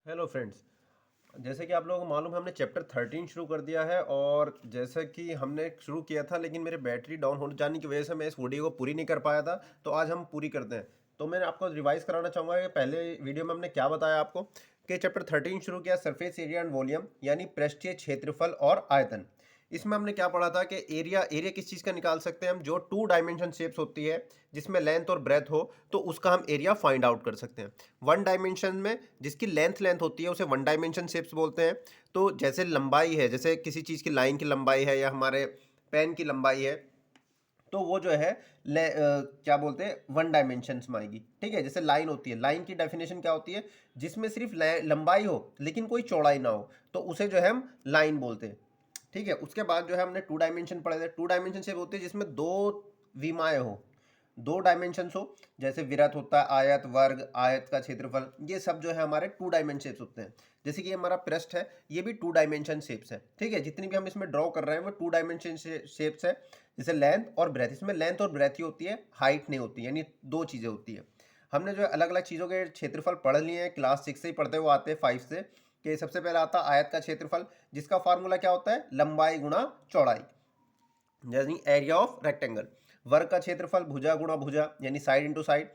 Hello friends. जैसे कि आप लोगों को मालूम है हमने चैप्टर 13 शुरू कर दिया है और जैसे कि हमने शुरू किया था लेकिन मेरे बैटरी डाउन हो जाने की वजह से मैं इस वीडियो को पूरी नहीं कर पाया था। तो आज हम पूरी करते हैं। तो मैं आपको रिवाइज कराना चाहूँगा कि पहले वीडियो में हमने क्या बताया आपको कि चैप्टर 13 शुरू किया सरफेस एरिया एंड वॉल्यूम यानी पृष्ठीय क्षेत्रफल और आयतन। इसमें हमने क्या पढ़ा था कि एरिया एरिया किस चीज़ का निकाल सकते हैं हम, जो टू डायमेंशन शेप्स होती है जिसमें लेंथ और ब्रेथ हो तो उसका हम एरिया फाइंड आउट कर सकते हैं। वन डायमेंशन में जिसकी लेंथ लेंथ होती है उसे वन डायमेंशन शेप्स बोलते हैं। तो जैसे लंबाई है, जैसे किसी चीज़ की लाइन की लंबाई है या हमारे पेन की लंबाई है, तो वो जो है क्या बोलते हैं वन डायमेंशन में आएगी। ठीक है, जैसे लाइन होती है, लाइन की डेफिनेशन क्या होती है, जिसमें सिर्फ लंबाई हो लेकिन कोई चौड़ाई ना हो तो उसे जो है हम लाइन बोलते हैं। ठीक है, उसके बाद जो है हमने टू डायमेंशन पढ़े थे। टू डायमेंशन शेप होती है जिसमें दो विमाएँ हो, दो डायमेंशंस हो, जैसे विरत होता है, आयत, वर्ग, आयत का क्षेत्रफल, ये सब जो है हमारे टू डायमेंशन शेप्स होते हैं। जैसे कि हमारा पृष्ठ है, ये भी टू डायमेंशन शेप्स है। ठीक है, जितनी भी हम इसमें ड्रॉ कर रहे हैं वो टू डायमेंशन शेप्स है। जैसे लेंथ और ब्रेथ, इसमें लेंथ और ब्रेथ ही होती है, हाइट नहीं होती, यानी दो चीज़ें होती है। हमने जो है अलग अलग चीज़ों के क्षेत्रफल पढ़ लिए हैं, क्लास 6 से ही पढ़ते हुए आते हैं, 5 से। कि सबसे पहले आता है आयत का क्षेत्रफल, जिसका फार्मूला क्या होता है, लंबाई गुणा चौड़ाई, यानी एरिया ऑफ रेक्टेंगल। वर्ग का क्षेत्रफल भुजा गुणा भुजा, यानी साइड इंटू साइड।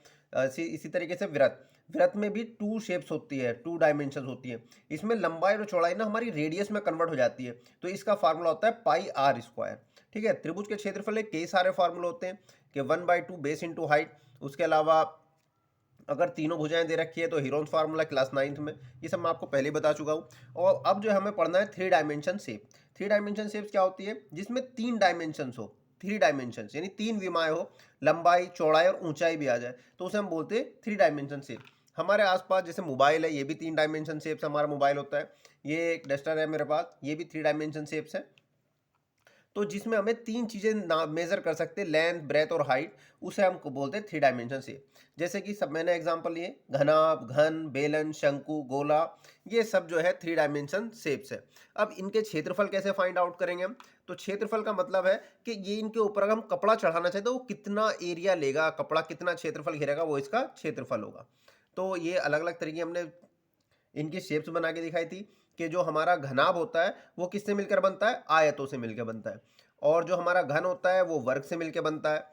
इसी तरीके से वृत्त, वृत्त में भी टू शेप्स होती है, टू डायमेंशन होती है। इसमें लंबाई और चौड़ाई ना हमारी रेडियस में कन्वर्ट हो जाती है, तो इसका फार्मूला होता है पाई आर स्क्वायर। ठीक है, त्रिभुज के क्षेत्रफल के कई सारे फार्मूले होते हैं कि 1/2 बेस इंटू हाइट। उसके अलावा अगर तीनों भुजाएं दे रखी है तो हीरोन्स फार्मूला क्लास 9th में, ये सब मैं आपको पहले ही बता चुका हूँ। और अब जो हमें पढ़ना है three dimension shape. Three dimension shapes क्या होती है, जिसमें तीन डायमेंशन हो, थ्री डायमेंशन यानी तीन विमाएं हो, लंबाई चौड़ाई और ऊंचाई भी आ जाए, तो उसे हम बोलते हैं थ्री डायमेंशन शेप। हमारे आसपास जैसे मोबाइल है, ये भी तीन डायमेंशन शेप्स हमारा मोबाइल होता है। ये एक डस्टर है मेरे पास, ये भी थ्री डायमेंशन शेप्स है। तो जिसमें हमें तीन चीज़ें मेजर कर सकते हैं, लेंथ, ब्रेथ और हाइट, उसे हम बोलते हैं थ्री डायमेंशन शेप। जैसे कि सब मैंने एग्जांपल लिए, घनाभ, घन, बेलन, शंकु, गोला, ये सब जो है थ्री डायमेंशन शेप्स है। अब इनके क्षेत्रफल कैसे फाइंड आउट करेंगे हम, तो क्षेत्रफल का मतलब है कि ये इनके ऊपर अगर हम कपड़ा चढ़ाना चाहते तो वो कितना एरिया लेगा, कपड़ा कितना क्षेत्रफल घेरेगा, वो इसका क्षेत्रफल होगा। तो ये अलग अलग तरीके हमने इनकी शेप्स बना के दिखाई थी कि जो हमारा घनाभ होता है वो किससे मिलकर बनता है, आयतों से मिलकर बनता है। और जो हमारा घन होता है वो वर्ग से मिलकर बनता है,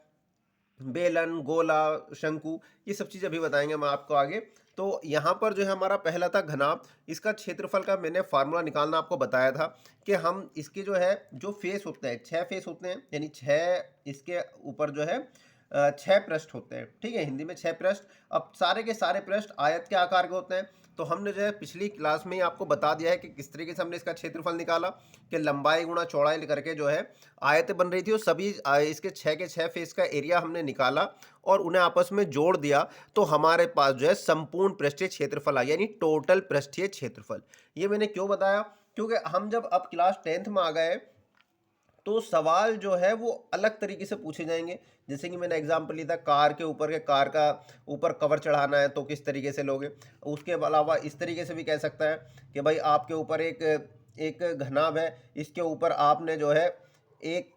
बेलन, गोला, शंकु, ये सब चीज़ अभी बताएंगे हम आपको आगे। तो यहाँ पर जो है हमारा पहला था घनाभ। इसका क्षेत्रफल का मैंने फार्मूला निकालना आपको बताया था कि हम इसके जो है जो फेस होते हैं, छः फेस होते हैं, यानी छः इसके ऊपर जो है छः पृष्ठ होते हैं। ठीक है, हिंदी में छः पृष्ठ। अब सारे के सारे पृष्ठ आयत के आकार के होते हैं। तो हमने जो है पिछली क्लास में ही आपको बता दिया है कि किस तरीके से हमने इसका क्षेत्रफल निकाला, कि लंबाई गुणा चौड़ाई करके जो है आयतें बन रही थी, और सभी इसके छः के छः फेस का एरिया हमने निकाला और उन्हें आपस में जोड़ दिया, तो हमारे पास जो है संपूर्ण पृष्ठीय क्षेत्रफल आ गया, यानी टोटल पृष्ठीय क्षेत्रफल। ये मैंने क्यों बताया, क्योंकि हम जब अब क्लास 10th में आ गए तो सवाल जो है वो अलग तरीके से पूछे जाएंगे। जैसे कि मैंने एग्जांपल लिया था कार के ऊपर, के कार का ऊपर कवर चढ़ाना है तो किस तरीके से लोगे। उसके अलावा इस तरीके से भी कह सकता है कि भाई आपके ऊपर एक एक घनाभ है, इसके ऊपर आपने जो है एक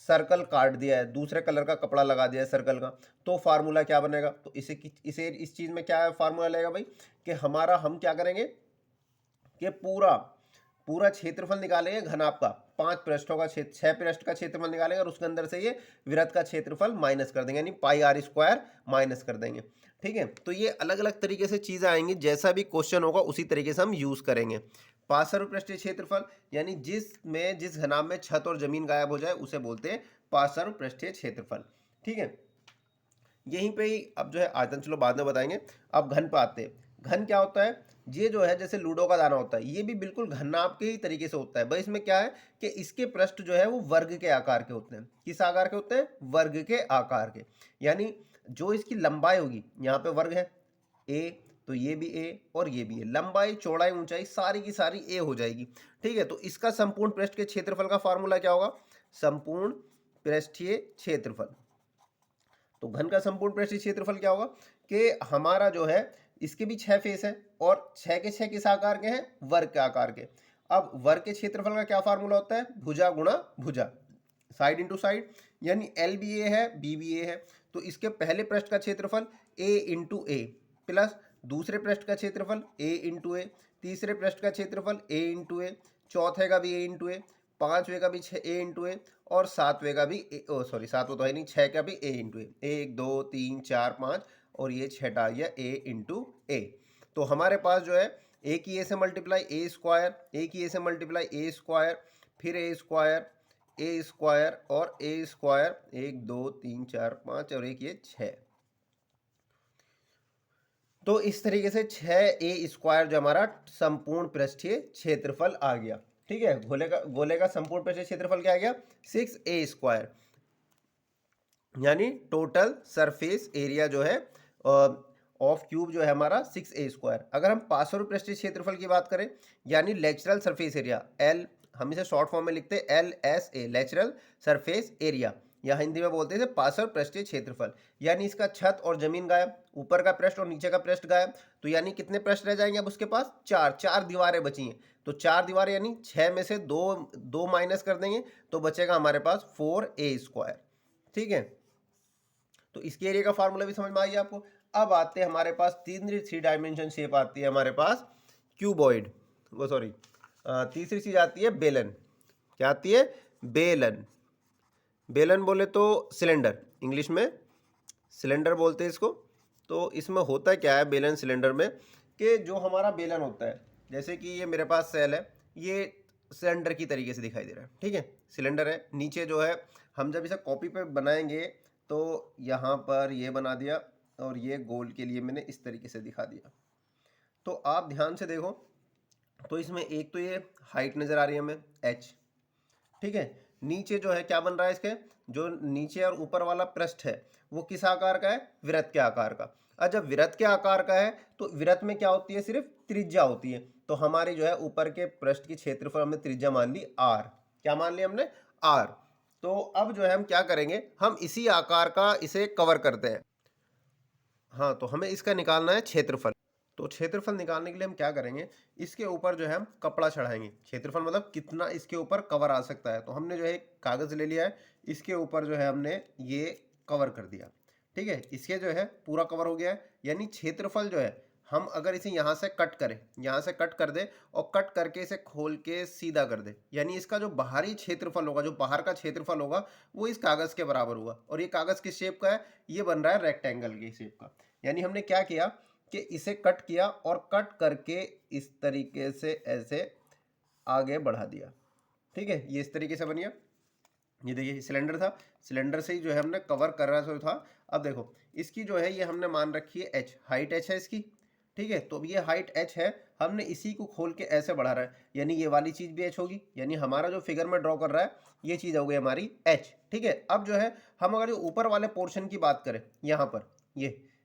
सर्कल काट दिया है, दूसरे कलर का कपड़ा लगा दिया है सर्कल का, तो फार्मूला क्या बनेगा। तो इसे इस चीज़ में क्या फार्मूला लगेगा भाई, कि हमारा हम क्या करेंगे कि पूरा पूरा क्षेत्रफल निकालेंगे घनाभ का, पांच पृष्ठों का क्षेत्र, छह पृष्ठ का क्षेत्रफल निकालेंगे और उसके अंदर से ये वृत्त का क्षेत्रफल माइनस कर देंगे, यानी पाई आर स्क्वायर माइनस कर देंगे। ठीक है, तो ये अलग अलग तरीके से चीजें आएंगी, जैसा भी क्वेश्चन होगा उसी तरीके से हम यूज करेंगे। पार्श्व पृष्ठीय क्षेत्रफल, यानी जिस घनाभ में छत और जमीन गायब हो जाए उसे बोलते हैं पार्श्व पृष्ठीय क्षेत्रफल। ठीक है, यहीं पे ही अब जो है आयतन चलो बाद में बताएंगे। अब घन पे आते हैं। घन क्या होता है, ये जो है जैसे लूडो का दाना होता है, ये भी बिल्कुल घनाभ के ही तरीके से होता है, बस इसमें क्या है कि इसके पृष्ठ जो है वो वर्ग के आकार के होते हैं। किस आकार के होते हैं, वर्ग के आकार के। यानी जो इसकी लंबाई होगी, यहाँ पे वर्ग है ए, तो ये भी ए और ये भी ए, लंबाई चौड़ाई ऊंचाई सारी की सारी ए हो जाएगी। ठीक है, तो इसका संपूर्ण पृष्ठ के क्षेत्रफल का फार्मूला क्या होगा, संपूर्ण पृष्ठीय क्षेत्रफल। तो घन का संपूर्ण पृष्ठीय क्षेत्रफल क्या होगा, कि हमारा जो है इसके भी छह फेस है और छह के छह किस आकार के हैं, वर्ग के आकार के। अब वर्ग के क्षेत्रफल का क्या फार्मूला होता है, भुजा गुणा भुजा, साइड इंटू साइड, यानी एल भी ए है बी भी ए है, तो इसके पहले पृष्ठ का क्षेत्रफल ए इंटू ए प्लस दूसरे पृष्ठ का क्षेत्रफल a इंटू ए, तीसरे पृष्ठ का क्षेत्रफल a इंटू ए, चौथे का भी a इंटू ए, पांचवे का भी a इंटू ए, और सातवें का भी सातवें तो है नहीं, छः का भी a इंटू ए। 1 2 3 4 5 और ये छठा आ गया a इंटू ए। तो हमारे पास जो है ए की ए से मल्टीप्लाई ए स्क्वायर, ए की ए से मल्टीप्लाई ए स्क्वायर, फिर ए स्क्वायर, ए स्क्वायर और ए स्क्वायर, 1 2 3 4 5 और एक ये 6। तो इस तरीके से 6a स्क्वायर जो हमारा संपूर्ण पृष्ठीय क्षेत्रफल आ गया। ठीक है, गोले का संपूर्ण पृष्ठीय क्षेत्रफल क्या आ गया? 6a स्क्वायर, यानी टोटल सरफेस एरिया जो है ऑफ क्यूब जो है हमारा 6a स्क्वायर। अगर हम पार्श्व पृष्ठीय क्षेत्रफल की बात करें, यानी लेटरल सरफेस एरिया, एल हम इसे शॉर्ट फॉर्म में लिखते हैं LSA, लेटरल सरफेस एरिया, या हिंदी में बोलते हैं पार्श्व पृष्ठीय क्षेत्रफल। यानी इसका छत और जमीन गायब, ऊपर का पृष्ठ और नीचे का पृष्ठ गायब, तो यानी कितने पृष्ठ रह जाएंगे अब उसके पास? चार दीवारें बची हैं। तो 4 दीवारें यानी 6 में से दो माइनस कर देंगे तो बचेगा हमारे पास 4a स्क्वायर। ठीक है, तो इसके एरिया का फार्मूला भी समझ में आ गया आपको। अब आते हैं हमारे पास थ्री डायमेंशन शेप आती है हमारे पास क्यूबॉइड, वो सॉरी तीसरी चीज आती है बेलन। क्या आती है? बेलन। बेलन बोले तो सिलेंडर, इंग्लिश में सिलेंडर बोलते हैं इसको। तो इसमें होता क्या है बेलन सिलेंडर में, कि जो हमारा बेलन होता है, जैसे कि ये मेरे पास सेल है, ये सिलेंडर की तरीके से दिखाई दे रहा है। ठीक है, सिलेंडर है, नीचे जो है हम जब इसे कॉपी पे बनाएंगे तो यहाँ पर ये बना दिया और ये गोल के लिए मैंने इस तरीके से दिखा दिया। तो आप ध्यान से देखो, तो इसमें एक तो ये हाइट नज़र आ रही है हमें h। ठीक है, नीचे जो है क्या बन रहा है, इसके जो नीचे और ऊपर वाला पृष्ठ है वो किस आकार का है? वृत्त के आकार का। और जब वृत्त के आकार का है तो वृत्त में क्या होती है? सिर्फ त्रिज्या होती है। तो हमारी जो है ऊपर के पृष्ठ की क्षेत्रफल हमने त्रिज्या मान ली r। क्या मान लिया हमने? r। तो अब जो है हम क्या करेंगे, हम इसी आकार का इसे कवर करते हैं। हाँ, तो हमें इसका निकालना है क्षेत्रफल। तो क्षेत्रफल निकालने के लिए हम क्या करेंगे, इसके ऊपर जो है हम कपड़ा चढ़ाएंगे। क्षेत्रफल मतलब कितना इसके ऊपर कवर आ सकता है। तो हमने जो है एक कागज़ ले लिया है, इसके ऊपर जो है हमने ये कवर कर दिया। ठीक है, इसके जो है पूरा कवर हो गया है। यानी क्षेत्रफल जो है, हम अगर इसे यहाँ से कट करें, यहाँ से कट कर दे और कट करके इसे खोल के सीधा कर दे, यानी इसका जो बाहरी क्षेत्रफल होगा, जो बाहर का क्षेत्रफल होगा, वो इस कागज़ के बराबर होगा। और ये कागज़ किस शेप का है? ये बन रहा है रेक्टेंगल के शेप का। यानी हमने क्या किया कि इसे कट किया और कट करके इस तरीके से ऐसे आगे बढ़ा दिया। ठीक है, ये इस तरीके से बन गया। ये देखिए सिलेंडर था, सिलेंडर से ही जो है हमने कवर कर रहा था। अब देखो इसकी जो है ये हमने मान रखी है h, हाइट h है इसकी। ठीक है, तो अब ये हाइट h है, हमने इसी को खोल के ऐसे बढ़ा रहा है, यानी ये वाली चीज़ भी h होगी। यानी हमारा जो फिगर में ड्रॉ कर रहा है ये चीज़ हो गई हमारी h। ठीक है, अब जो है हम अगर ऊपर वाले पोर्शन की बात करें, यहाँ पर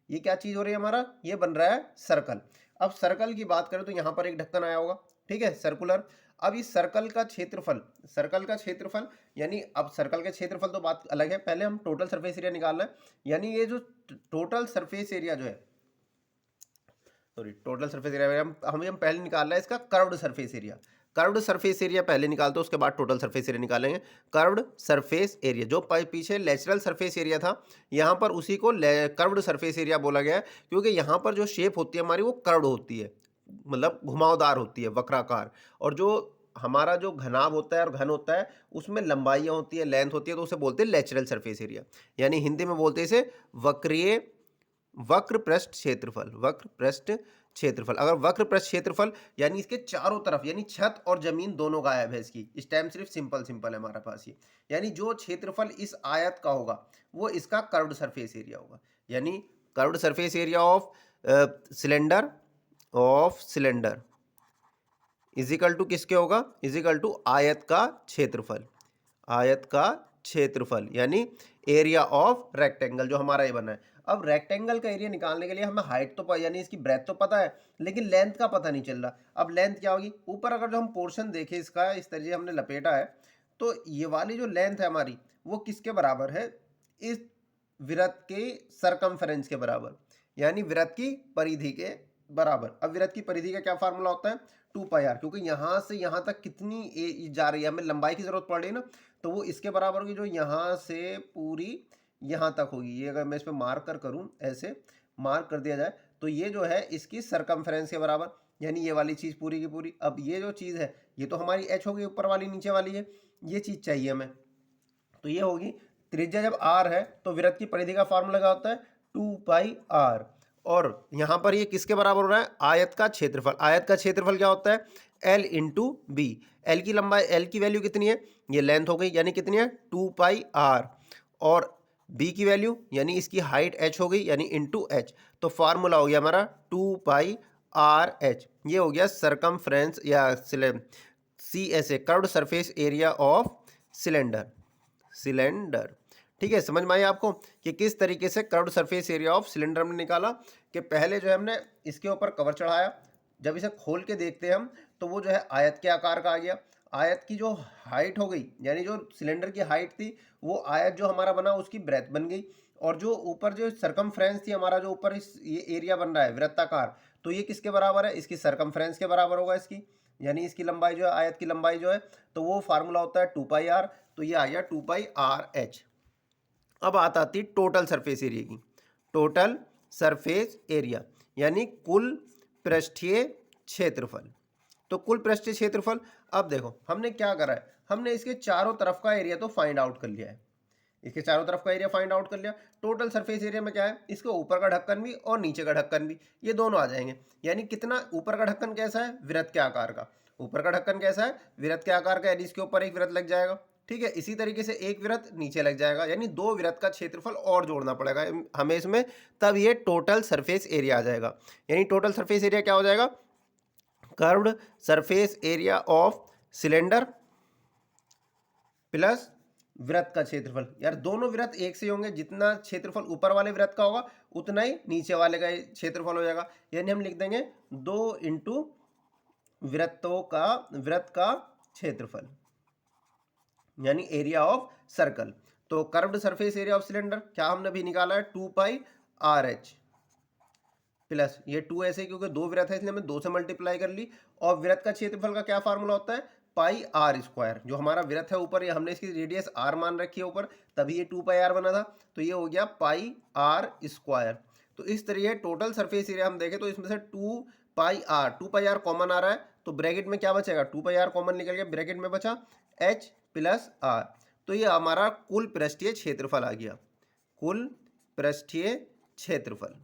ये क्या चीज़ हो रही है हमारा? ये बन रहा है सर्कल। अब सर्कल की बात करें तो यहाँ पर एक ढक्कन आया होगा। ठीक है, सर्कुलर। अब इस सर्कल का क्षेत्रफल यानी अब सर्कल का क्षेत्रफल तो बात अलग है, पहले हम टोटल सरफेस एरिया निकालना है। यानी ये जो टोटल सरफेस एरिया जो है, सॉरी टोटल सरफेस एरिया हम पहले निकाल रहे हैं इसका curved surface area. Curved surface area पहले निकालते हैं, उसके बाद टोटल सरफेस एरिया निकालेंगे। कर्व्ड सरफेस एरिया, जो पीछे नेचुरल सरफेस एरिया था, यहाँ पर उसी को कर्व्ड सरफेस एरिया बोला गया है, क्योंकि यहाँ पर जो शेप होती है हमारी वो कर्व्ड होती है, मतलब घुमावदार होती है, वक्राकार। और जो हमारा जो घनाभ होता है और घन होता है उसमें लंबाइयाँ होती है, लेंथ होती है, तो उसे बोलते हैं नेचुरल सरफेस एरिया। यानी हिंदी में बोलते हैं इसे वक्र पृष्ठ क्षेत्रफल। अगर वक्र पृष्ठ क्षेत्रफल यानी इसके चारों तरफ, यानी छत और जमीन दोनों गायब है इसकी, इस टाइम सिर्फ सिंपल है हमारे पास ये। यानी जो क्षेत्रफल इस आयत का होगा वो इसका कर्व्ड सरफेस एरिया होगा। यानी curved surface area of cylinder is equal to किसके होगा? इजिकल टू आयत का क्षेत्रफल, यानी एरिया ऑफ रेक्टेंगल जो हमारा ये बना है। अब रेक्टेंगल का एरिया निकालने के लिए हमें हाइट तो यानी इसकी ब्रेथ तो पता है, लेकिन लेंथ का पता नहीं चल रहा। अब लेंथ क्या होगी? ऊपर अगर जो हम पोर्शन देखें इसका, इस तरीके हमने लपेटा है, तो ये वाली जो लेंथ है हमारी वो किसके बराबर है? इस वृत्त के सरकमफेरेंस के बराबर, यानी वृत्त की परिधि के बराबर। अब वृत्त की परिधि का क्या फार्मूला होता है? 2πr, क्योंकि यहाँ से यहाँ तक कितनी जा रही है, हमें लंबाई की जरूरत पड़ रही है ना, तो वो इसके बराबर होगी जो यहाँ से पूरी यहाँ तक होगी। ये अगर मैं इस पर मार्कर करूँ, ऐसे मार्क कर दिया जाए तो ये जो है इसकी सरकमफ्रेंस के बराबर, यानी ये वाली चीज़ पूरी की पूरी। अब ये जो चीज़ है ये तो हमारी एच होगी, ऊपर वाली नीचे वाली है, ये चीज़ चाहिए हमें। तो ये होगी त्रिज्या जब आर है तो वृत्त की परिधि का फार्मूला क्या होता है, 2πr। और यहाँ पर ये किसके बराबर हो रहा है, आयत का क्षेत्रफल। आयत का क्षेत्रफल क्या होता है, एल इंटू बी। एल की लंबाई, एल की वैल्यू कितनी है, ये लेंथ हो गई, यानी कितनी है 2πr। और बी की वैल्यू यानी इसकी हाइट h हो गई, यानी इंटू एच। तो फार्मूला हो गया हमारा 2πrh। ये हो गया सरकमफ्रेंस या CSA, curved surface area of cylinder. ठीक है, समझ में आया आपको कि किस तरीके से curved surface area of cylinder हमने निकाला। कि पहले जो है हमने इसके ऊपर कवर चढ़ाया, जब इसे खोल के देखते हैं हम तो वो जो है आयत के आकार का आ गया। आयत की जो हाइट हो गई, यानी जो सिलेंडर की हाइट थी वो आयत जो हमारा बना उसकी ब्रेथ बन गई। और जो ऊपर जो सरकमफ्रेंस थी हमारा, जो ऊपर इस ये एरिया बन रहा है वृत्ताकार, तो ये किसके बराबर है, इसकी सरकमफ्रेंस के बराबर होगा इसकी, यानी इसकी लंबाई जो है, आयत की लंबाई जो है, तो वो फार्मूला होता है 2πr। तो ये आ गया 2πrh। अब आती टोटल सरफेस एरिया की। टोटल सरफेस एरिया यानी कुल पृष्ठीय क्षेत्रफल। तो कुल पृष्ठीय क्षेत्रफल, अब देखो हमने क्या करा है, हमने इसके चारों तरफ का एरिया तो फाइंड आउट कर लिया है। इसके चारों तरफ का एरिया फाइंड आउट कर लिया। टोटल सरफेस एरिया में क्या है, इसके ऊपर का ढक्कन भी और नीचे का ढक्कन भी, ये दोनों आ जाएंगे। यानी कितना, ऊपर का ढक्कन कैसा है, वृत्त के आकार का। ऊपर का ढक्कन कैसा है, वृत्त के आकार का, यानी इसके ऊपर एक वृत्त लग जाएगा। ठीक है, इसी तरीके से एक वृत्त नीचे लग जाएगा, यानी दो वृत्त का क्षेत्रफल और जोड़ना पड़ेगा हमें इसमें, तब ये टोटल सरफेस एरिया आ जाएगा। यानी टोटल सरफेस एरिया क्या हो जाएगा, curved surface area of cylinder plus वृत्त का क्षेत्रफल। यार दोनों वृत्त एक से होंगे, जितना क्षेत्रफल ऊपर वाले वृत्त का होगा उतना ही नीचे वाले का क्षेत्रफल हो जाएगा। यानी हम लिख देंगे 2 इंटू वृत्त का क्षेत्रफल, यानी एरिया ऑफ सर्कल। तो curved surface area of cylinder क्या हमने भी निकाला है, 2πrh प्लस ये 2 ऐसे क्योंकि दो वृत्त है इसलिए हमने 2 से मल्टीप्लाई कर ली। और वृत्त का क्षेत्रफल का क्या फार्मूला होता है, πr²। जो हमारा वृत्त है ऊपर, ये हमने इसकी रेडियस r मान रखी है ऊपर, तभी ये 2πr बना था, तो ये हो गया πr²। तो इस तरीके टोटल सरफेस एरिया हम देखें तो इसमें से 2πr कॉमन आ रहा है, तो ब्रैकेट में क्या बचेगा, 2πr कॉमन निकल गया, ब्रैकेट में बचा h प्लस r। तो ये हमारा कुल पृष्ठीय क्षेत्रफल आ गया, कुल पृष्ठीय क्षेत्रफल।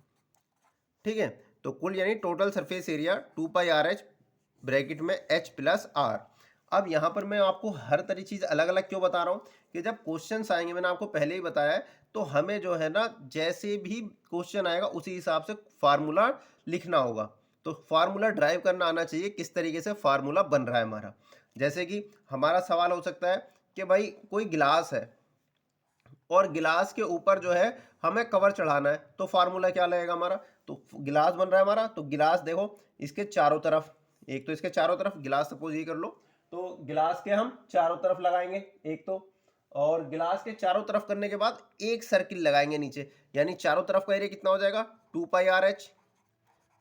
ठीक है, तो कुल यानी total surface area 2πrh bracket में h प्लस r। अब यहाँ पर मैं आपको हर तरह चीज़ अलग अलग क्यों बता रहा हूँ, कि जब क्वेश्चंस आएंगे, मैंने आपको पहले ही बताया है, तो हमें जो है ना जैसे भी क्वेश्चन आएगा उसी हिसाब से फार्मूला लिखना होगा। तो फार्मूला ड्राइव करना आना चाहिए, किस तरीके से फार्मूला बन रहा है हमारा। जैसे कि हमारा सवाल हो सकता है कि भाई कोई गिलास है और गिलास के ऊपर जो है हमें कवर चढ़ाना है, तो फार्मूला क्या लगेगा हमारा, तो गिलास बन रहा है हमारा, तो गिलास देखो इसके चारों तरफ, एक तो इसके चारों तरफ गिलास सपोज ये कर लो, तो गिलास के हम चारों तरफ लगाएंगे एक तो, और गिलास के चारों तरफ करने के बाद एक सर्किल लगाएंगे नीचे, यानी चारों तरफ का एरिया कितना हो जाएगा 2πrh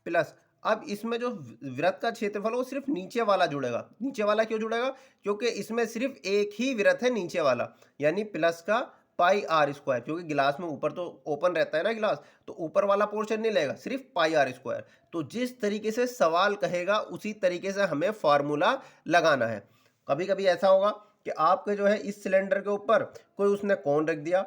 प्लस। अब इसमें जो वृत्त का क्षेत्रफल वो सिर्फ नीचे वाला जुड़ेगा। नीचे वाला क्यों जुड़ेगा, क्योंकि इसमें सिर्फ एक ही वृत्त है नीचे वाला, यानी प्लस का πr², क्योंकि गिलास में ऊपर तो ओपन रहता है ना गिलास, तो ऊपर वाला पोर्शन नहीं लेगा, सिर्फ πr²। तो जिस तरीके से सवाल कहेगा उसी तरीके से हमें फॉर्मूला लगाना है। कभी कभी ऐसा होगा कि आपके जो है इस सिलेंडर के ऊपर कोई उसने कोन रख दिया,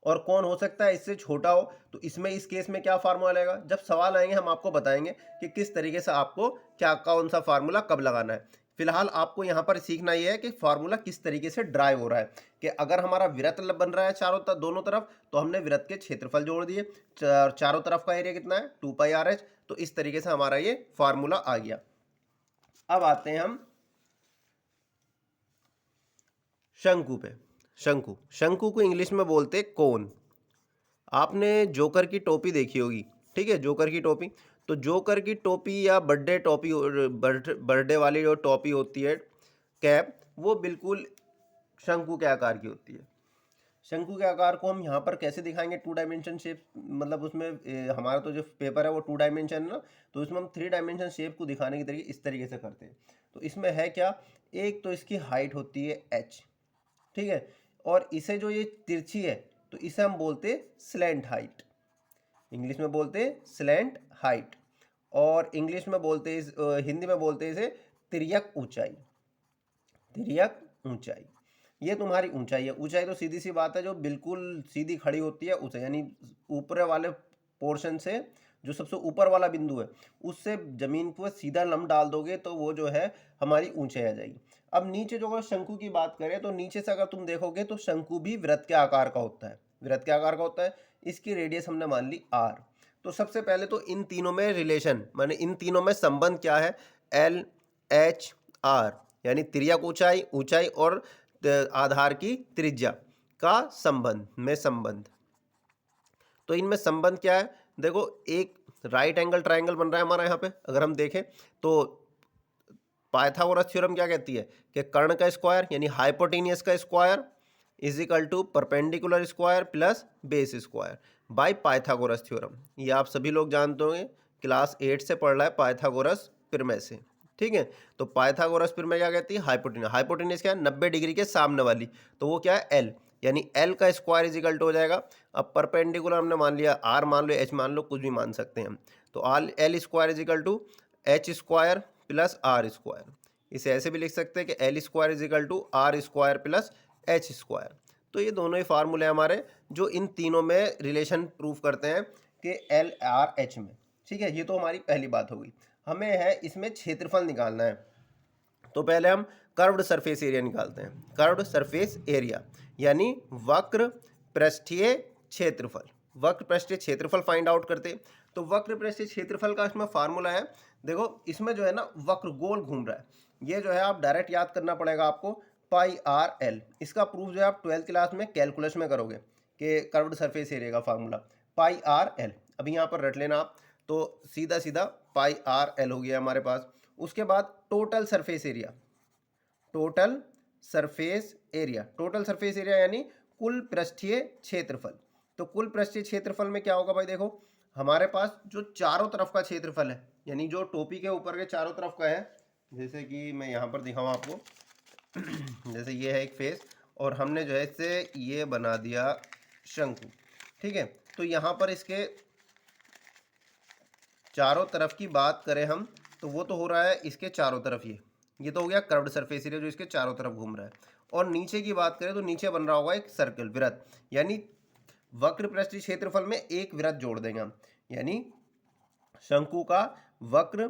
और कौन हो सकता है इससे छोटा हो, तो इसमें इस केस में क्या फार्मूला लगेगा, जब सवाल आएंगे हम आपको बताएंगे कि किस तरीके से आपको क्या कौन सा फार्मूला कब लगाना है। फिलहाल आपको यहाँ पर सीखना ये है कि फार्मूला किस तरीके से ड्राइव हो रहा है, कि अगर हमारा वृत्त बन रहा है चारों दोनों तरफ, तो हमने वृत्त के क्षेत्रफल जोड़ दिए, चारों तरफ का एरिया कितना है 2πrh, तो इस तरीके से हमारा ये फार्मूला आ गया। अब आते हैं हम शंकु पे। शंकु को इंग्लिश में बोलते कोन। आपने जोकर की टोपी देखी होगी, ठीक है, जोकर की टोपी, तो जोकर की टोपी या बर्थडे टोपी, बर्थडे वाली जो टोपी होती है कैप, वो बिल्कुल शंकु के आकार की होती है। शंकु के आकार को हम यहाँ पर कैसे दिखाएंगे, 2 डायमेंशन शेप, मतलब उसमें हमारा तो जो पेपर है वो 2 डायमेंशन है ना, तो इसमें हम 3 डायमेंशन शेप को दिखाने की तरीके इस तरीके से करते हैं। तो इसमें है क्या, एक तो इसकी हाइट होती है h, ठीक है, और इसे जो ये तिरछी है तो इसे हम बोलते हैं स्लैंट हाइट, इंग्लिश में बोलते हैं स्लैंट हाइट, और इंग्लिश में बोलते हैं हिंदी में बोलते हैं इसे तिर्यक ऊंचाई। तिर्यक ऊंचाई, ये तुम्हारी ऊंचाई है। ऊंचाई तो सीधी सी बात है, जो बिल्कुल सीधी खड़ी होती है ऊंचाई, यानी ऊपर वाले पोर्शन से, जो सबसे ऊपर वाला बिंदु है उससे जमीन पर सीधा लंब डाल दोगे तो वो जो है हमारी ऊंचाई आ जाएगी। अब नीचे जो अगर शंकु की बात करें तो नीचे से अगर तुम देखोगे तो शंकु भी वृत्त के आकार का होता है। वृत्त के आकार का होता है, इसकी रेडियस हमने मान ली r। तो सबसे पहले तो इन तीनों में रिलेशन, माने इन तीनों में संबंध क्या है, एल एच आर, यानी तिर्यक ऊंचाई, ऊंचाई और आधार की त्रिज्या का संबंध। तो इनमें संबंध क्या है, देखो एक राइट एंगल ट्रायंगल बन रहा है हमारा यहाँ पे, अगर हम देखें तो पाइथागोरस थ्योरम क्या कहती है कि कर्ण का स्क्वायर यानी हाइपोटेनियस का square is equal to perpendicular square plus base square by Pythagoras theorem. ये आप सभी लोग जानते होंगे, क्लास 8 से पढ़ रहा है पाइथागोरस प्रमेय से, ठीक है। तो पाइथागोरस प्रमेय क्या कहती है, हाइपोटेनियस। हाइपोटेनियस क्या है, 90 डिग्री के सामने वाली, तो वो क्या है एल, यानी एल का स्क्वायर इज इक्वल टू हो जाएगा। अब परपेंडिकुलर हमने मान लिया, आर मान लो, एच मान लो, कुछ भी मान सकते हैं हम। तो R L square is equal to H square plus R square. इसे ऐसे भी लिख सकते हैं कि L square is equal to R square plus H square. तो ये दोनों ही फार्मूले हमारे जो इन तीनों में रिलेशन प्रूफ करते हैं कि एल आर एच में, ठीक है। ये तो हमारी पहली बात हो गई। हमें है इसमें क्षेत्रफल निकालना है, तो पहले हम कर्व्ड सरफेस एरिया निकालते हैं। कर्व्ड सरफेस एरिया यानी वक्र पृष्ठीय क्षेत्रफल। वक्र पृष्ठीय क्षेत्रफल फाइंड आउट करते। तो वक्र पृष्ठीय क्षेत्रफल का इसमें फार्मूला है, देखो इसमें जो है ना वक्र गोल घूम रहा है, ये जो है आप डायरेक्ट याद करना पड़ेगा आपको, पाई आर एल। इसका प्रूफ जो है आप 12th क्लास में कैलकुलस में करोगे कि कर्व्ड सरफेस एरिया का फार्मूला पाई आर एल। अभी यहाँ पर रट लेना आप, तो सीधा सीधा पाई आर एल हो गया हमारे पास। उसके बाद total surface area, total surface area, total surface area यानी कुल पृष्ठीय क्षेत्रफल। तो कुल पृष्ठीय क्षेत्रफल में क्या होगा भाई, देखो हमारे पास जो चारों तरफ का क्षेत्रफल है, यानी जो टोपी के ऊपर के चारों तरफ का है, जैसे कि मैं यहाँ पर दिखाऊँ आपको, जैसे ये है एक फेस और हमने जो है इससे ये बना दिया शंकु, ठीक है। तो यहाँ पर इसके चारों तरफ की बात करें हम, तो वो तो हो रहा है इसके चारों तरफ, ये तो हो गया कर्व्ड सरफेस एरिया जो इसके चारों तरफ घूम रहा है। और नीचे की बात करें तो नीचे बन रहा होगा एक सर्कल, वृत्त, यानी वक्र पृष्ठीय क्षेत्रफल में एक वृत्त जोड़ देंगे हम, यानी शंकु का वक्र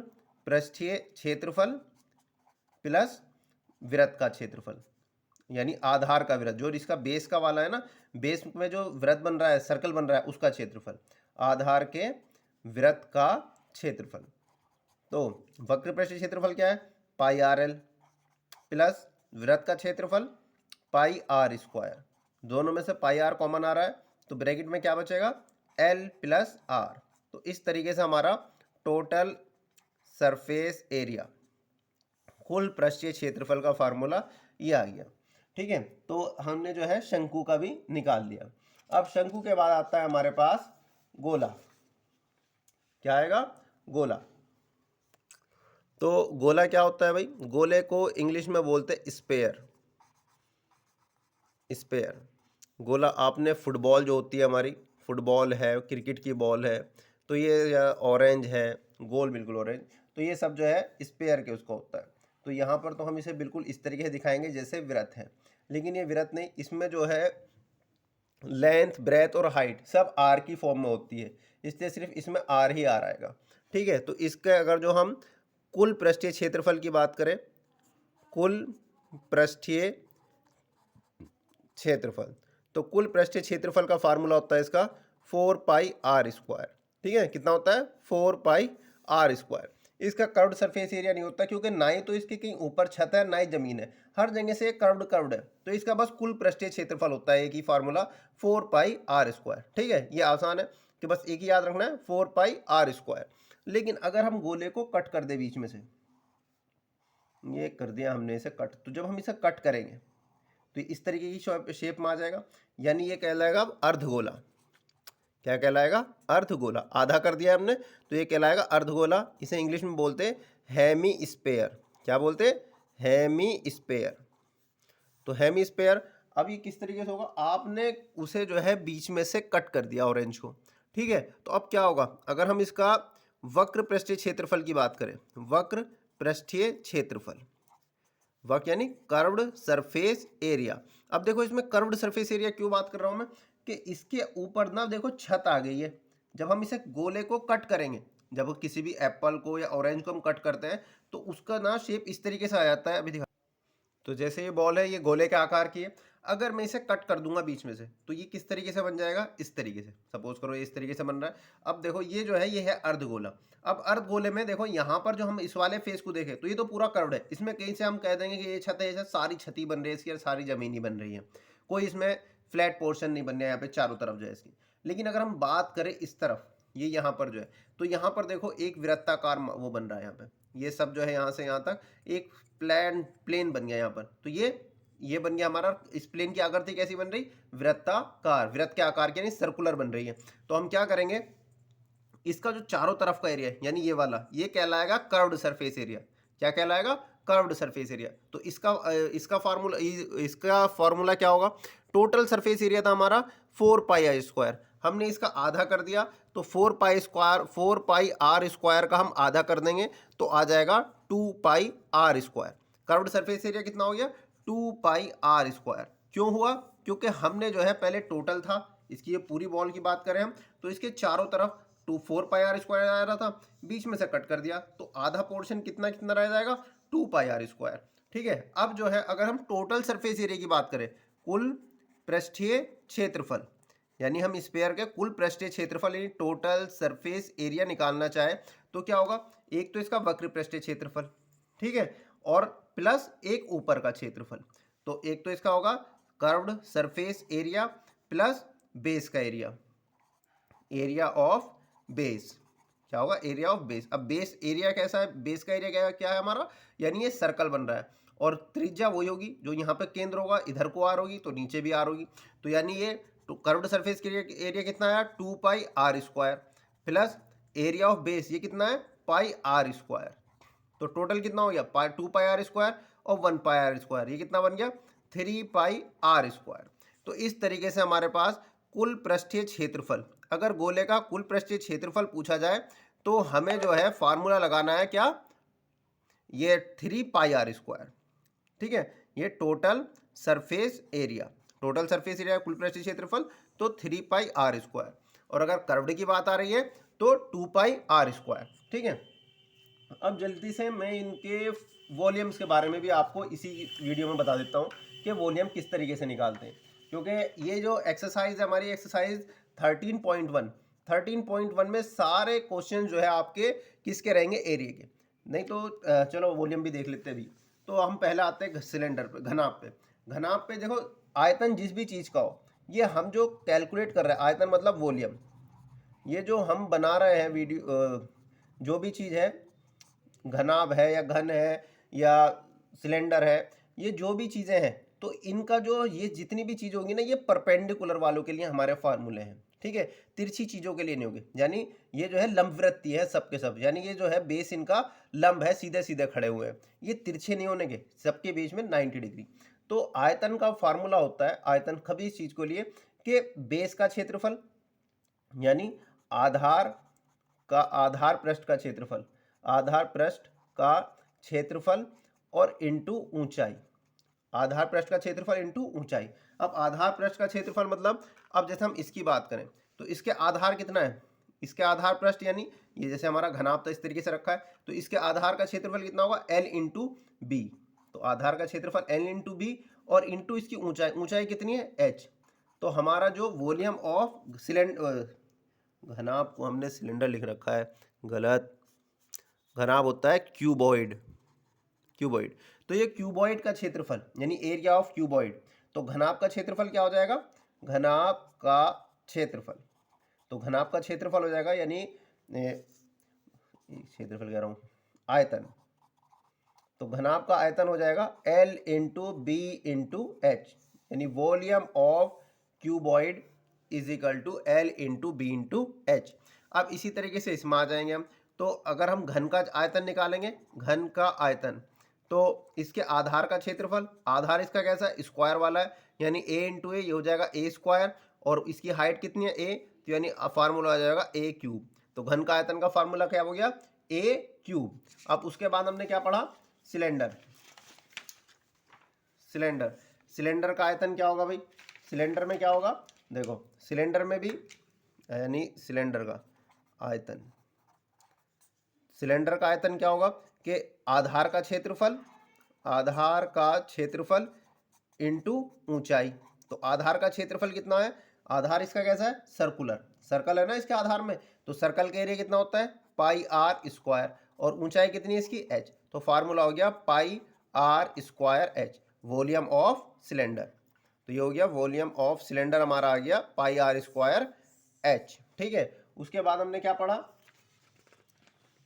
पृष्ठीय क्षेत्रफल प्लस वृत्त का क्षेत्रफल, यानी आधार का वृत्त, जो इसका बेस का वाला है ना, बेस में जो वृत्त बन रहा है, सर्कल बन रहा है, उसका क्षेत्रफल, आधार के वृत्त का क्षेत्रफल। तो वक्र पृष्ठीय क्षेत्रफल क्या है, पाई आर एल प्लस वृत्त का क्षेत्रफल पाई आर स्क्वायर। दोनों में से पाई आर कॉमन आ रहा है, तो ब्रैकेट में क्या बचेगा, एल प्लस आर। तो इस तरीके से हमारा टोटल सरफेस एरिया, कुल पृष्ठीय क्षेत्रफल का फार्मूला ये आ गया, ठीक है। तो हमने जो है शंकु का भी निकाल लिया। अब शंकु के बाद आता है हमारे पास गोला। क्या आएगा, गोला। तो गोला क्या होता है भाई, गोले को इंग्लिश में बोलते स्पेयर। स्पेयर, गोला आपने फुटबॉल जो होती है हमारी, फुटबॉल है, क्रिकेट की बॉल है, तो ये ऑरेंज है, गोल बिल्कुल ऑरेंज, तो ये सब जो है स्पेयर के उसका होता है। तो यहाँ पर तो हम इसे बिल्कुल इस तरीके से दिखाएंगे जैसे वृत्त है, लेकिन ये वृत्त नहीं, इसमें जो है लेंथ, ब्रेथ और हाइट सब आर की फॉर्म में होती है, इसलिए सिर्फ इसमें आर ही आर आएगा, ठीक है। तो इसके अगर जो हम कुल पृष्ठीय क्षेत्रफल की बात करें, कुल पृष्ठीय क्षेत्रफल, तो कुल पृष्ठीय क्षेत्रफल का फार्मूला होता है इसका 4 पाई आर स्क्वायर, ठीक है। कितना होता है, 4 पाई आर स्क्वायर। इसका कर्व्ड सरफेस एरिया नहीं होता, क्योंकि ना ही तो इसकी कहीं ऊपर छत है ना ही जमीन है, हर जगह से कर्व्ड है, तो इसका बस कुल पृष्ठीय क्षेत्रफल होता है, एक ही फार्मूला 4 पाई आर स्क्वायर, ठीक है। ये आसान है कि बस एक ही याद रखना है, 4 पाई आर स्क्वायर। लेकिन अगर हम गोले को कट कर दे बीच में से, ये कर दिया हमने इसे कट, तो जब हम इसे कट करेंगे तो इस तरीके की शेप में आ जाएगा, यानी ये कहलाएगा अर्धगोला। क्या कहलाएगा, अर्धगोला। आधा कर दिया हमने तो ये कहलाएगा अर्धगोला। इसे इंग्लिश में बोलते हैं हेमी स्पेयर। क्या बोलते हैं, हेमी स्पेयर। तो हेमी स्पेयर, अब ये किस तरीके से होगा, आपने उसे जो है बीच में से कट कर दिया ऑरेंज को, ठीक है। तो अब क्या होगा, अगर हम इसका वक्र पृष्ठीय क्षेत्रफल की बात करें, वक्र पृष्ठीय क्षेत्रफल, वक्र यानी कर्व्ड सरफेस एरिया। अब देखो इसमें कर्व्ड सरफेस एरिया क्यों बात कर रहा हूं मैं, कि इसके ऊपर ना देखो छत आ गई है। जब हम इसे गोले को कट करेंगे, जब किसी भी एप्पल को या ऑरेंज को हम कट करते हैं, तो उसका ना शेप इस तरीके से आ जाता है। अभी दिखा, तो जैसे ये बॉल है, ये गोले के आकार की है। अगर मैं इसे कट कर दूंगा बीच में से, तो ये किस तरीके से बन जाएगा, इस तरीके से। सपोज करो ये इस तरीके से बन रहा है। अब देखो ये जो है, ये है अर्धगोला। अब अर्धगोले में देखो यहाँ पर जो हम इस वाले फेस को देखें, तो ये तो पूरा कर्व्ड है। इसमें कहीं से हम कह देंगे कि ये छत है, ये छत सारी छती बन रही है इसकी, और सारी जमीन ही बन रही है, कोई इसमें फ्लैट पोर्शन नहीं बन रहा है यहाँ पे चारों तरफ जो है इसकी। लेकिन अगर हम बात करें इस तरफ, ये यहाँ पर जो है, तो यहाँ पर देखो एक वृत्ताकार वो बन रहा है यहाँ पे। ये सब जो है यहाँ से यहाँ तक एक प्लेन बन गया यहाँ पर। तो ये बन गया हमारा। इस प्लेन की आकृति कैसी बन रही, वृत्ताकार, वृत्त के आकार की, यानी सर्कुलर बन रही है। तो हम क्या करेंगे, इसका जो चारों तरफ का एरिया है, यानी ये वाला, ये कहलाएगा कर्व्ड सरफेस एरिया। क्या कहलाएगा, कर्व्ड सरफेस एरिया। तो इसका फार्मूला क्या होगा, टोटल सरफेस एरिया था हमारा 4πr²। हमने इसका आधा कर दिया, तो 4πr² का हम आधा कर देंगे, तो आ जाएगा 2πr²। कर्व्ड सरफेस एरिया कितना हो गया, 2πr²। क्यों हुआ, क्योंकि हमने जो है पहले टोटल था इसकी, ये पूरी बॉल की बात करें हम, तो इसके चारों तरफ 4πr² आ रहा था, बीच में से कट कर दिया, तो आधा पोर्शन कितना कितना रह जाएगा, 2πr²। ठीक है। अब जो है अगर हम टोटल सरफेस एरिया की बात करें, कुल पृष्ठीय क्षेत्रफल, यानी हम स्फीयर के कुल पृष्ठीय क्षेत्रफल यानी टोटल सरफेस एरिया निकालना चाहे, तो क्या होगा, एक तो इसका वक्र पृष्ठीय क्षेत्रफल, ठीक है, और प्लस एक ऊपर का क्षेत्रफल। तो एक तो इसका होगा curved surface area plus base का एरिया, एरिया ऑफ बेस। क्या होगा, एरिया ऑफ बेस। अब बेस एरिया कैसा है, बेस का एरिया क्या है हमारा, यानी ये सर्कल बन रहा है, और त्रिज्या वही होगी जो यहाँ पे केंद्र होगा, इधर को आर होगी तो नीचे भी आर होगी। तो यानी ये कर्व्ड सरफेस के एरिया कितना आया, 2πr² plus area of base ये कितना है, πr²। तो टोटल कितना हो गया, 2πr² और 1πr², ये कितना बन गया, 3πr²। तो इस तरीके से हमारे पास कुल पृष्ठीय क्षेत्रफल, अगर गोले का कुल पृष्ठीय क्षेत्रफल पूछा जाए, तो हमें जो है फार्मूला लगाना है क्या, ये 3πr²। ठीक है, ये total surface area, total surface area कुल पृष्ठीय क्षेत्रफल, तो 3πr²। और अगर कर्व्ड की बात आ रही है तो 2πr²। ठीक है। अब जल्दी से मैं इनके वॉल्यूम्स के बारे में भी आपको इसी वीडियो में बता देता हूँ कि वॉल्यूम किस तरीके से निकालते हैं, क्योंकि ये जो एक्सरसाइज है हमारी, एक्सरसाइज 13.1 में सारे क्वेश्चन जो है आपके किसके रहेंगे, एरिया के। नहीं तो चलो वॉल्यूम भी देख लेते हैं अभी। तो हम पहले आते हैं सिलेंडर पे, घनाभ पे। घनाभ पे देखो, आयतन जिस भी चीज़ का हो, ये हम जो कैलकुलेट कर रहे हैं, आयतन मतलब वॉल्यूम, ये जो हम बना रहे हैं वीडियो, जो भी चीज़ है, घनाभ है या घन है या सिलेंडर है, ये जो भी चीज़ें हैं, तो इनका जो ये जितनी भी चीज़ होगी ना, ये परपेंडिकुलर वालों के लिए हमारे फार्मूले हैं। ठीक है, तिरछी चीज़ों के लिए नहीं होगी। यानी ये जो है लंबवृत्तीय है सबके सब, यानी ये जो है बेस इनका लंब है, सीधे सीधे खड़े हुए हैं, ये तिरछे नहीं होने के, सबके बीच में 90 डिग्री। तो आयतन का फार्मूला होता है, आयतन कभी इस चीज़ को लिए कि बेस का क्षेत्रफल, यानी आधार पृष्ठ का क्षेत्रफल, आधार पृष्ठ का क्षेत्रफल और इंटू ऊंचाई, आधार पृष्ठ का क्षेत्रफल इंटू ऊंचाई। अब आधार पृष्ठ का क्षेत्रफल मतलब, अब जैसे हम इसकी बात करें, तो इसके आधार कितना है, इसके आधार पृष्ठ, यानी ये जैसे हमारा घनाभ तो इस तरीके से रखा है, तो इसके आधार का क्षेत्रफल कितना होगा, L इंटू बी। तो आधार का क्षेत्रफल L इंटू बी और इंटू इसकी ऊंचाई, ऊंचाई कितनी है, H। तो हमारा जो वॉल्यूम ऑफ सिलेंडर, घनाभ को हमने सिलेंडर लिख रखा है, गलत, घनाभ होता है क्यूबॉइड, क्यूबॉइड। तो ये क्यूबॉइड का क्षेत्रफल यानी एरिया ऑफ क्यूबॉइड। तो घनाभ का क्षेत्रफल क्या हो जाएगा, घनाभ का क्षेत्रफल, तो घनाभ का क्षेत्रफल हो जाएगा, यानी क्षेत्रफल कह रहा हूँ, आयतन। तो घनाभ का आयतन हो जाएगा L into B into H, यानी volume of cuboid is equal to L into B into H. अब इसी तरीके से इसमें आ जाएंगे हम। तो अगर हम घन का आयतन निकालेंगे, घन का आयतन, तो इसके आधार का क्षेत्रफल, आधार इसका कैसा है, स्क्वायर वाला है, यानी a इंटू ए, ये हो जाएगा a², और इसकी हाइट कितनी है a, तो यानी फार्मूला आ जाएगा ए क्यूब। तो घन का आयतन का फार्मूला क्या हो गया, ए क्यूब। अब उसके बाद हमने क्या पढ़ा, सिलेंडर। सिलेंडर सिलेंडर का आयतन क्या होगा भाई, सिलेंडर में क्या होगा, देखो सिलेंडर में भी यानी सिलेंडर का आयतन, सिलेंडर का आयतन क्या होगा कि आधार का क्षेत्रफल, आधार का क्षेत्रफल इंटू ऊंचाई। तो आधार का क्षेत्रफल कितना है, आधार इसका कैसा है, सर्कुलर, सर्कल है ना इसके आधार में, तो सर्कल का एरिया कितना होता है, पाई आर स्क्वायर, और ऊंचाई कितनी है इसकी, एच। तो फार्मूला हो गया pi r square h, volume of cylinder. तो ये हो गया वॉल्यूम ऑफ सिलेंडर हमारा आ गया पाई आर स्क्वायर एच। ठीक है, उसके बाद हमने क्या पढ़ा,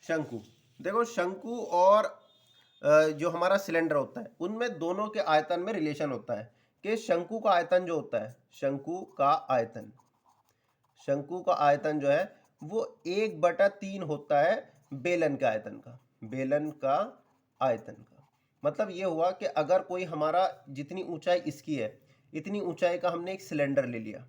शंकु। देखो शंकु और जो हमारा सिलेंडर होता है उनमें दोनों के आयतन में रिलेशन होता है कि शंकु का आयतन जो होता है, शंकु का आयतन, शंकु का आयतन जो है वो 1/3 होता है बेलन के आयतन का, बेलन का आयतन का। मतलब ये हुआ कि अगर कोई हमारा जितनी ऊंचाई इसकी है इतनी ऊंचाई का हमने एक सिलेंडर ले लिया,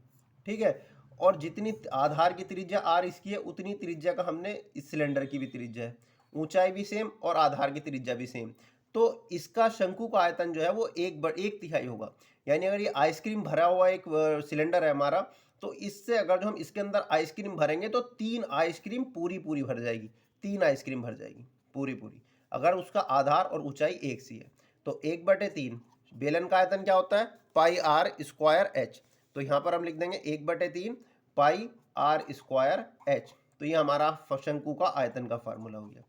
ठीक है, और जितनी आधार की त्रिज्या आर इसकी है उतनी त्रिज्या का हमने इस सिलेंडर की भी त्रिज्या है, ऊंचाई भी सेम और आधार की त्रिज्या भी सेम, तो इसका शंकु का आयतन जो है वो 1/3 होगा। यानी अगर ये आइसक्रीम भरा हुआ एक सिलेंडर है हमारा, तो इससे अगर जो हम इसके अंदर आइसक्रीम भरेंगे तो 3 आइसक्रीम पूरी पूरी भर जाएगी, 3 आइसक्रीम भर जाएगी पूरी पूरी, अगर उसका आधार और ऊंचाई एक सी है। तो 1/3 बेलन का आयतन क्या होता है, पाई आर स्क्वायर एच। तो यहाँ पर हम लिख देंगे 1/3 पाई आर स्क्वायर एच। तो ये हमारा शंकु का आयतन का फार्मूला हो गया,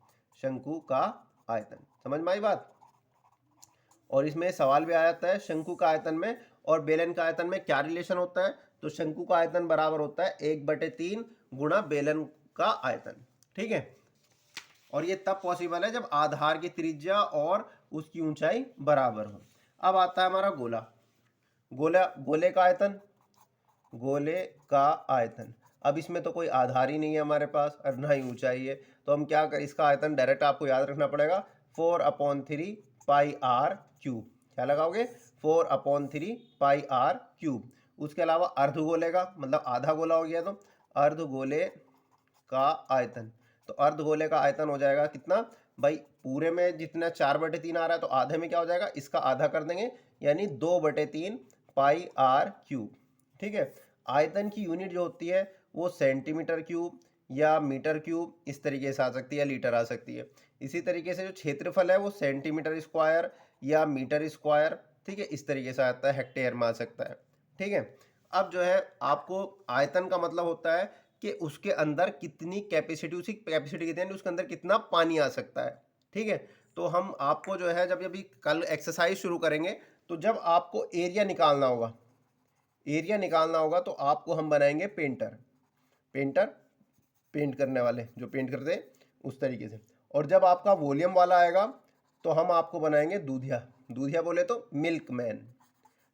शंकु का आयतन। समझ में आई बात। और इसमें सवाल भी आ जाता है शंकु का आयतन में और बेलन का आयतन में क्या रिलेशन होता है, तो शंकु का आयतन बराबर होता है 1/3 गुणा बेलन का आयतन। ठीक है, और ये तब पॉसिबल है जब आधार की त्रिज्या और उसकी ऊंचाई बराबर हो। अब आता है हमारा गोला, गोले का आयतन, गोले का आयतन। अब इसमें तो कोई आधार ही नहीं है हमारे पास और ना ही ऊंचाई है, तो हम क्या करें, इसका आयतन डायरेक्ट आपको याद रखना पड़ेगा 4/3 पाई आर क्यूब। क्या लगाओगे, 4/3 पाई आर क्यूब। उसके अलावा अर्धगोले का मतलब आधा गोला हो गया, तो अर्धगोले का आयतन, तो अर्धगोले का आयतन हो जाएगा कितना भाई, पूरे में जितना 4/3 आ रहा है तो आधे में क्या हो जाएगा, इसका आधा कर देंगे यानी 2/3 पाई आर क्यूब। ठीक है, आयतन की यूनिट जो होती है वो सेंटीमीटर क्यूब या मीटर क्यूब इस तरीके से आ सकती है, लीटर आ सकती है। इसी तरीके से जो क्षेत्रफल है वो सेंटीमीटर स्क्वायर या मीटर स्क्वायर, ठीक है, इस तरीके से आता है, हेक्टेयर में आ सकता है। ठीक है, अब जो है आपको आयतन का मतलब होता है कि उसके अंदर कितनी कैपेसिटी, उसकी कैपेसिटी कितनी है, उसके अंदर कितना पानी आ सकता है। ठीक है, तो हम आपको जो है जब अभी कल एक्सरसाइज शुरू करेंगे तो जब आपको एरिया निकालना होगा, एरिया निकालना होगा तो आपको हम बनाएंगे पेंटर, पेंटर पेंट करने वाले जो पेंट करते हैं उस तरीके से। और जब आपका वॉल्यूम वाला आएगा तो हम आपको बनाएंगे दूधिया, दूधिया बोले तो मिल्कमैन।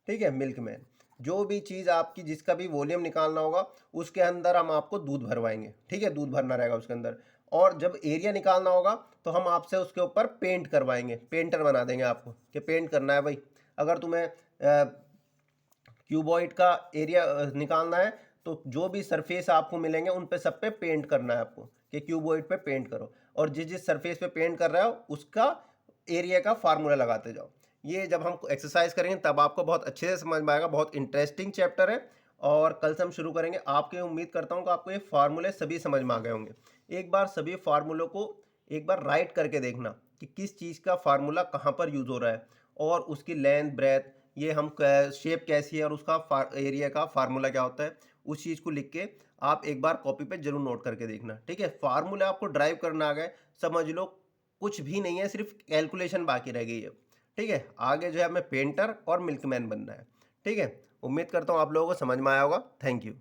ठीक है, मिल्कमैन, जो भी चीज़ आपकी जिसका भी वॉल्यूम निकालना होगा उसके अंदर हम आपको दूध भरवाएंगे। ठीक है, दूध भरना रहेगा उसके अंदर। और जब एरिया निकालना होगा तो हम आपसे उसके ऊपर पेंट करवाएंगे, पेंटर बना देंगे आपको कि पेंट करना है भाई। अगर तुम्हें क्यूबॉइड का एरिया निकालना है तो जो भी सरफेस आपको मिलेंगे उन पे सब पे पेंट करना है आपको कि क्यूबॉइड पे पेंट करो, और जिस जिस सरफेस पे पेंट कर रहे हो उसका एरिया का फार्मूला लगाते जाओ। ये जब हम एक्सरसाइज करेंगे तब आपको बहुत अच्छे से समझ में आएगा, बहुत इंटरेस्टिंग चैप्टर है। और कल से हम शुरू करेंगे, आपके उम्मीद करता हूँ कि आपको ये फार्मूले सभी समझ में आ गए होंगे। एक बार सभी फार्मूलों को एक बार राइट करके देखना कि किस चीज़ का फार्मूला कहाँ पर यूज़ हो रहा है, और उसकी लेंथ ब्रेथ, ये हम शेप कैसी है और उसका एरिया का फार्मूला क्या होता है, उस चीज़ को लिख के आप एक बार कॉपी पे जरूर नोट करके देखना। ठीक है, फार्मूले आपको ड्राइव करना आ गए, समझ लो कुछ भी नहीं है, सिर्फ कैलकुलेशन बाकी रह गई है। ठीक है, आगे जो है हमें पेंटर और मिल्कमैन बनना है। ठीक है, उम्मीद करता हूँ आप लोगों को समझ में आया होगा। Thank you.